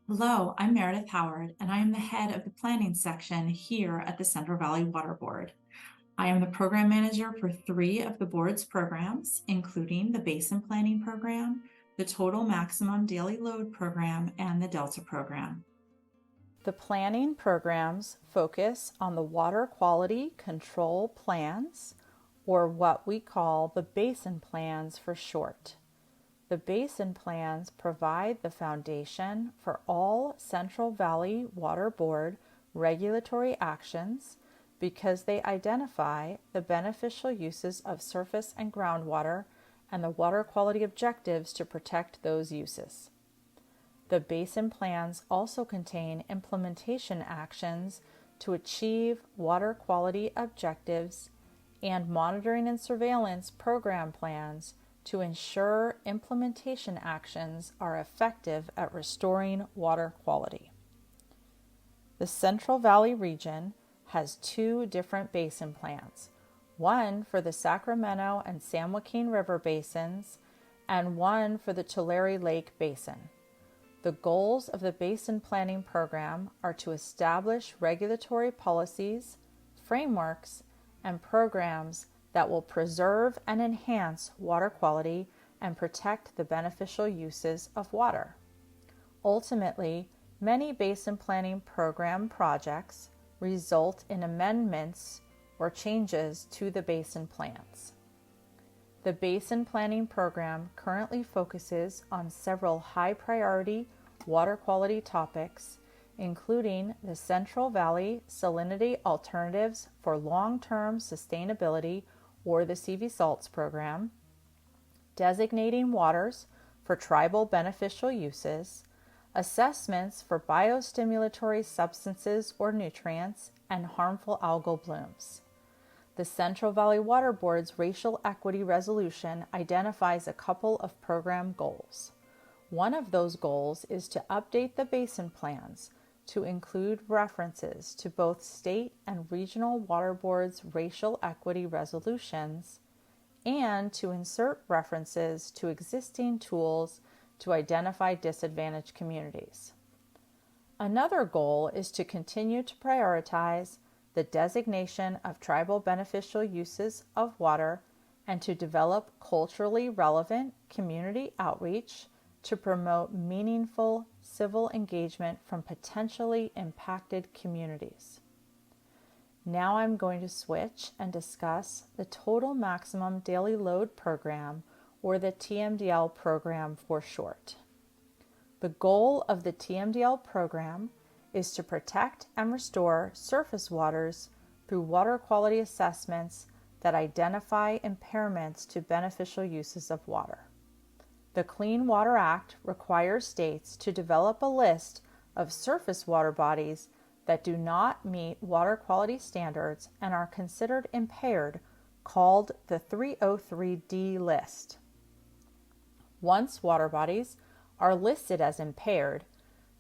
Hello, I'm Meredith Howard, and I am the head of the planning section here at the Central Valley Water Board. I am the program manager for three of the board's programs, including the Basin Planning Program, the Total Maximum Daily Load Program, and the Delta Program. The planning programs focus on the water quality control plans, or what we call the basin plans for short. The basin plans provide the foundation for all Central Valley Water Board regulatory actions because they identify the beneficial uses of surface and groundwater and the water quality objectives to protect those uses. The basin plans also contain implementation actions to achieve water quality objectives and monitoring and surveillance program plans to ensure implementation actions are effective at restoring water quality. The Central Valley region has two different basin plans, one for the Sacramento and San Joaquin River basins and one for the Tulare Lake Basin. The goals of the Basin Planning Program are to establish regulatory policies, frameworks, and programs that will preserve and enhance water quality and protect the beneficial uses of water. Ultimately, many Basin Planning Program projects result in amendments or changes to the basin plans. The Basin Planning Program currently focuses on several high-priority water quality topics, including the Central Valley Salinity Alternatives for Long-Term Sustainability, or the CV SALTS program, designating waters for tribal beneficial uses, assessments for biostimulatory substances or nutrients, and harmful algal blooms. The Central Valley Water Board's Racial Equity Resolution identifies a couple of program goals. One of those goals is to update the basin plans to include references to both state and regional water boards' racial equity resolutions and to insert references to existing tools to identify disadvantaged communities. Another goal is to continue to prioritize the designation of tribal beneficial uses of water and to develop culturally relevant community outreach to promote meaningful civil engagement from potentially impacted communities. Now I'm going to switch and discuss the Total Maximum Daily Load Program, or the TMDL program for short. The goal of the TMDL program is to protect and restore surface waters through water quality assessments that identify impairments to beneficial uses of water. The Clean Water Act requires states to develop a list of surface water bodies that do not meet water quality standards and are considered impaired, called the 303D list. Once water bodies are listed as impaired,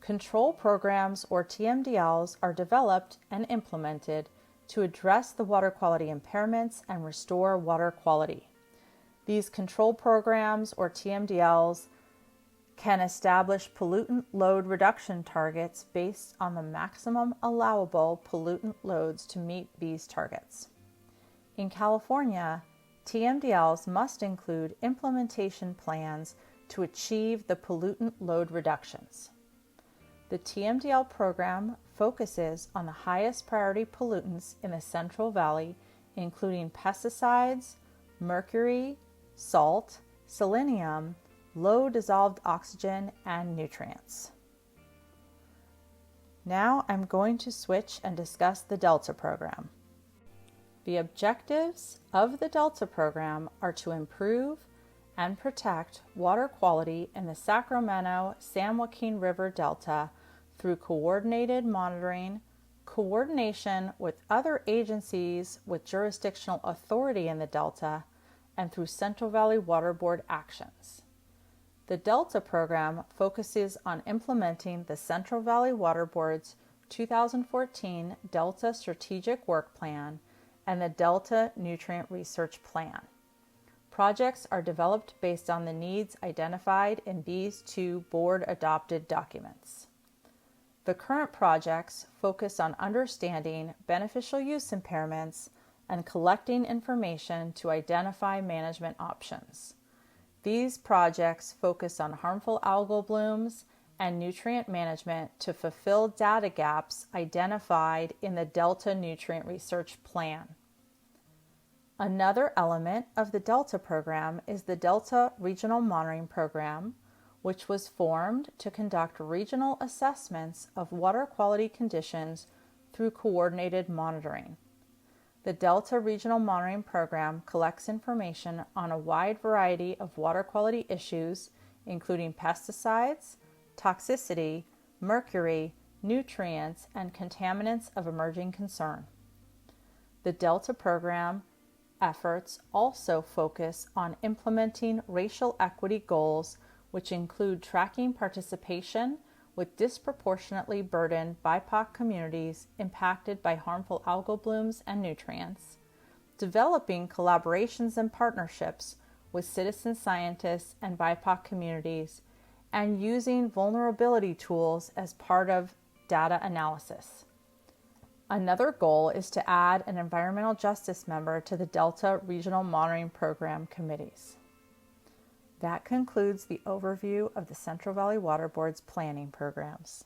control programs, or TMDLs, are developed and implemented to address the water quality impairments and restore water quality. These control programs, or TMDLs, can establish pollutant load reduction targets based on the maximum allowable pollutant loads to meet these targets. In California, TMDLs must include implementation plans to achieve the pollutant load reductions. The TMDL program focuses on the highest priority pollutants in the Central Valley, including pesticides, mercury, salt, selenium, low dissolved oxygen, and nutrients. Now I'm going to switch and discuss the Delta program. The objectives of the Delta program are to improve and protect water quality in the Sacramento-San Joaquin River Delta through coordinated monitoring, coordination with other agencies with jurisdictional authority in the Delta, and through Central Valley Water Board actions. The Delta program focuses on implementing the Central Valley Water Board's 2014 Delta Strategic Work Plan and the Delta Nutrient Research Plan. Projects are developed based on the needs identified in these two board-adopted documents. The current projects focus on understanding beneficial use impairments and collecting information to identify management options. These projects focus on harmful algal blooms and nutrient management to fulfill data gaps identified in the Delta Nutrient Research Plan. Another element of the Delta program is the Delta Regional Monitoring Program, which was formed to conduct regional assessments of water quality conditions through coordinated monitoring. The Delta Regional Monitoring Program collects information on a wide variety of water quality issues, including pesticides, toxicity, mercury, nutrients, and contaminants of emerging concern. The Delta program efforts also focus on implementing racial equity goals, which include tracking participation with disproportionately burdened BIPOC communities impacted by harmful algal blooms and nutrients, developing collaborations and partnerships with citizen scientists and BIPOC communities, and using vulnerability tools as part of data analysis. Another goal is to add an environmental justice member to the Delta Regional Monitoring Program committees. That concludes the overview of the Central Valley Water Board's planning programs.